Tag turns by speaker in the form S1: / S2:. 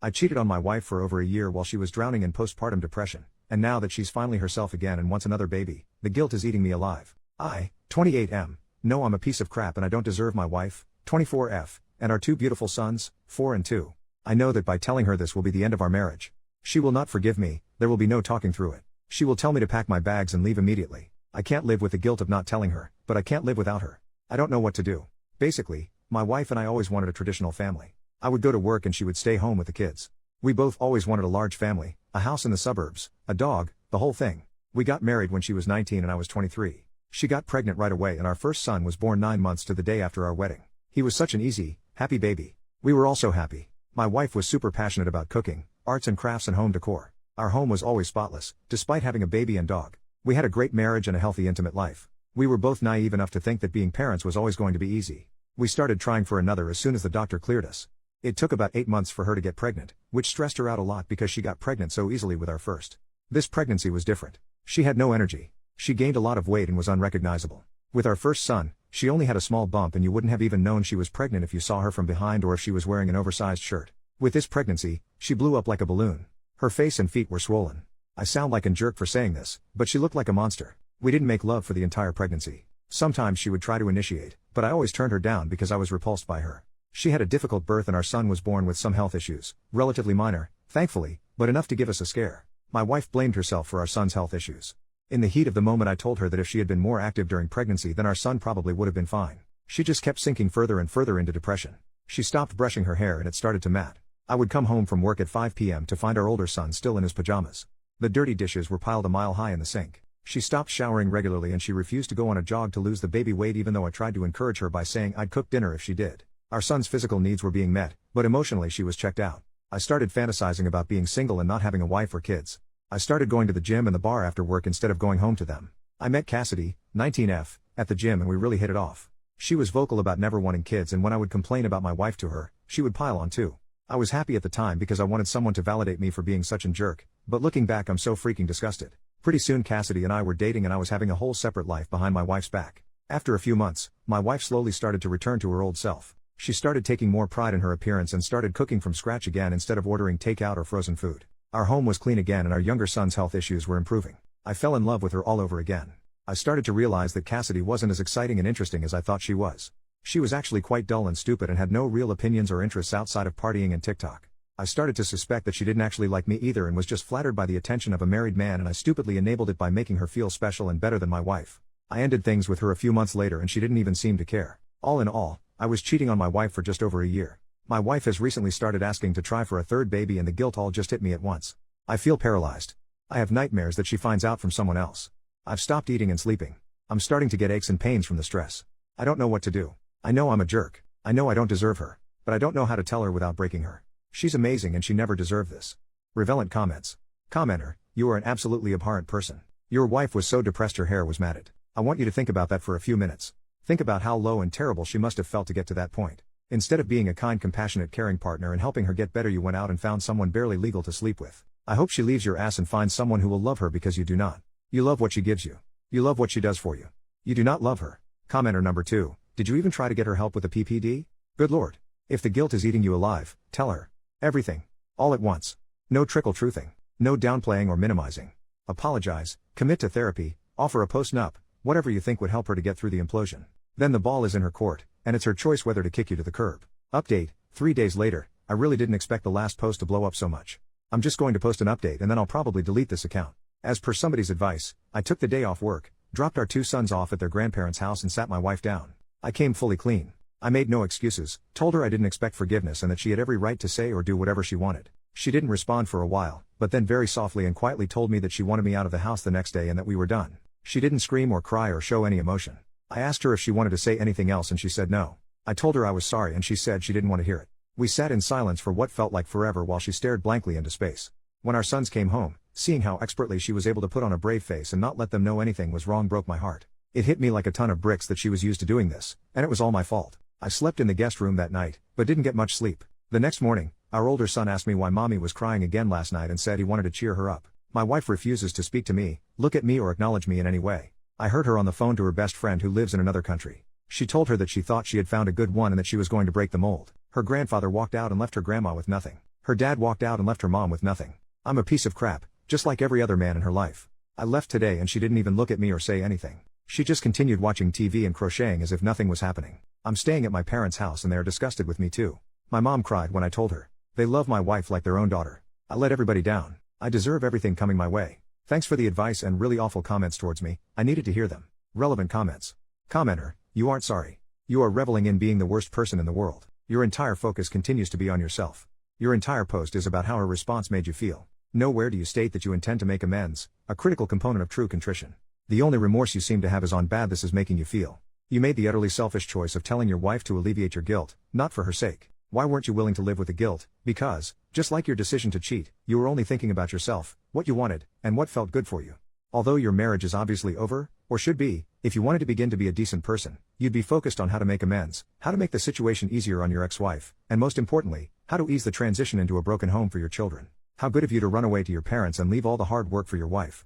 S1: I cheated on my wife for over a year while she was drowning in postpartum depression, and now that she's finally herself again and wants another baby, the guilt is eating me alive. I, 28M, know I'm a piece of crap and I don't deserve my wife, 24F, and our two beautiful sons, 4 and 2. I know that by telling her this will be the end of our marriage. She will not forgive me, there will be no talking through it. She will tell me to pack my bags and leave immediately. I can't live with the guilt of not telling her, but I can't live without her. I don't know what to do. Basically, my wife and I always wanted a traditional family. I would go to work and she would stay home with the kids. We both always wanted a large family, a house in the suburbs, a dog, the whole thing. We got married when she was 19 and I was 23. She got pregnant right away and our first son was born 9 months to the day after our wedding. He was such an easy, happy baby. We were all so happy. My wife was super passionate about cooking, arts and crafts and home decor. Our home was always spotless, despite having a baby and dog. We had a great marriage and a healthy intimate life. We were both naive enough to think that being parents was always going to be easy. We started trying for another as soon as the doctor cleared us. It took about 8 months for her to get pregnant, which stressed her out a lot because she got pregnant so easily with our first. This pregnancy was different. She had no energy. She gained a lot of weight and was unrecognizable. With our first son, she only had a small bump and you wouldn't have even known she was pregnant if you saw her from behind or if she was wearing an oversized shirt. With this pregnancy, she blew up like a balloon. Her face and feet were swollen. I sound like a jerk for saying this, but she looked like a monster. We didn't make love for the entire pregnancy. Sometimes she would try to initiate, but I always turned her down because I was repulsed by her. She had a difficult birth and our son was born with some health issues, relatively minor, thankfully, but enough to give us a scare. My wife blamed herself for our son's health issues. In the heat of the moment I told her that if she had been more active during pregnancy then our son probably would have been fine. She just kept sinking further and further into depression. She stopped brushing her hair and it started to mat. I would come home from work at 5 p.m. to find our older son still in his pajamas. The dirty dishes were piled a mile high in the sink. She stopped showering regularly and she refused to go on a jog to lose the baby weight even though I tried to encourage her by saying I'd cook dinner if she did. Our son's physical needs were being met, but emotionally she was checked out. I started fantasizing about being single and not having a wife or kids. I started going to the gym and the bar after work instead of going home to them. I met Cassidy, 19F, at the gym and we really hit it off. She was vocal about never wanting kids and when I would complain about my wife to her, she would pile on too. I was happy at the time because I wanted someone to validate me for being such a jerk, but looking back I'm so freaking disgusted. Pretty soon Cassidy and I were dating and I was having a whole separate life behind my wife's back. After a few months, my wife slowly started to return to her old self. She started taking more pride in her appearance and started cooking from scratch again instead of ordering takeout or frozen food. Our home was clean again and our younger son's health issues were improving. I fell in love with her all over again. I started to realize that Cassidy wasn't as exciting and interesting as I thought she was. She was actually quite dull and stupid and had no real opinions or interests outside of partying and TikTok. I started to suspect that she didn't actually like me either and was just flattered by the attention of a married man and I stupidly enabled it by making her feel special and better than my wife. I ended things with her a few months later and she didn't even seem to care. All in all, I was cheating on my wife for just over a year. My wife has recently started asking to try for a third baby and the guilt all just hit me at once. I feel paralyzed. I have nightmares that she finds out from someone else. I've stopped eating and sleeping. I'm starting to get aches and pains from the stress. I don't know what to do. I know I'm a jerk. I know I don't deserve her. But I don't know how to tell her without breaking her. She's amazing and she never deserved this. Relevant comments. Commenter, you are an absolutely abhorrent person. Your wife was so depressed her hair was matted. I want you to think about that for a few minutes. Think about how low and terrible she must have felt to get to that point. Instead of being a kind, compassionate, caring partner and helping her get better, you went out and found someone barely legal to sleep with. I hope she leaves your ass and finds someone who will love her because you do not. You love what she gives you. You love what she does for you. You do not love her. Commenter number 2, did you even try to get her help with the PPD? Good lord. If the guilt is eating you alive, tell her. Everything. All at once. No trickle truthing. No downplaying or minimizing. Apologize, commit to therapy, offer a post-nup, whatever you think would help her to get through the implosion. Then the ball is in her court, and it's her choice whether to kick you to the curb. Update, 3 days later, I really didn't expect the last post to blow up so much. I'm just going to post an update and then I'll probably delete this account. As per somebody's advice, I took the day off work, dropped our 2 sons off at their grandparents' house and sat my wife down. I came fully clean. I made no excuses, told her I didn't expect forgiveness and that she had every right to say or do whatever she wanted. She didn't respond for a while, but then very softly and quietly told me that she wanted me out of the house the next day and that we were done. She didn't scream or cry or show any emotion. I asked her if she wanted to say anything else and she said no. I told her I was sorry and she said she didn't want to hear it. We sat in silence for what felt like forever while she stared blankly into space. When our sons came home, seeing how expertly she was able to put on a brave face and not let them know anything was wrong broke my heart. It hit me like a ton of bricks that she was used to doing this, and it was all my fault. I slept in the guest room that night, but didn't get much sleep. The next morning, our older son asked me why mommy was crying again last night and said he wanted to cheer her up. My wife refuses to speak to me, look at me or acknowledge me in any way. I heard her on the phone to her best friend who lives in another country. She told her that she thought she had found a good one and that she was going to break the mold. Her grandfather walked out and left her grandma with nothing. Her dad walked out and left her mom with nothing. I'm a piece of crap, just like every other man in her life. I left today and she didn't even look at me or say anything. She just continued watching TV and crocheting as if nothing was happening. I'm staying at my parents' house and they are disgusted with me too. My mom cried when I told her. They love my wife like their own daughter. I let everybody down. I deserve everything coming my way. Thanks for the advice and really awful comments towards me. I needed to hear them. Relevant comments. Commenter, you aren't sorry. You are reveling in being the worst person in the world. Your entire focus continues to be on yourself. Your entire post is about how her response made you feel. Nowhere do you state that you intend to make amends, a critical component of true contrition. The only remorse you seem to have is on bad this is making you feel. You made the utterly selfish choice of telling your wife to alleviate your guilt, not for her sake. Why weren't you willing to live with the guilt? Because, just like your decision to cheat, you were only thinking about yourself, what you wanted, and what felt good for you. Although your marriage is obviously over, or should be, if you wanted to begin to be a decent person, you'd be focused on how to make amends, how to make the situation easier on your ex-wife, and most importantly, how to ease the transition into a broken home for your children. How good of you to run away to your parents and leave all the hard work for your wife.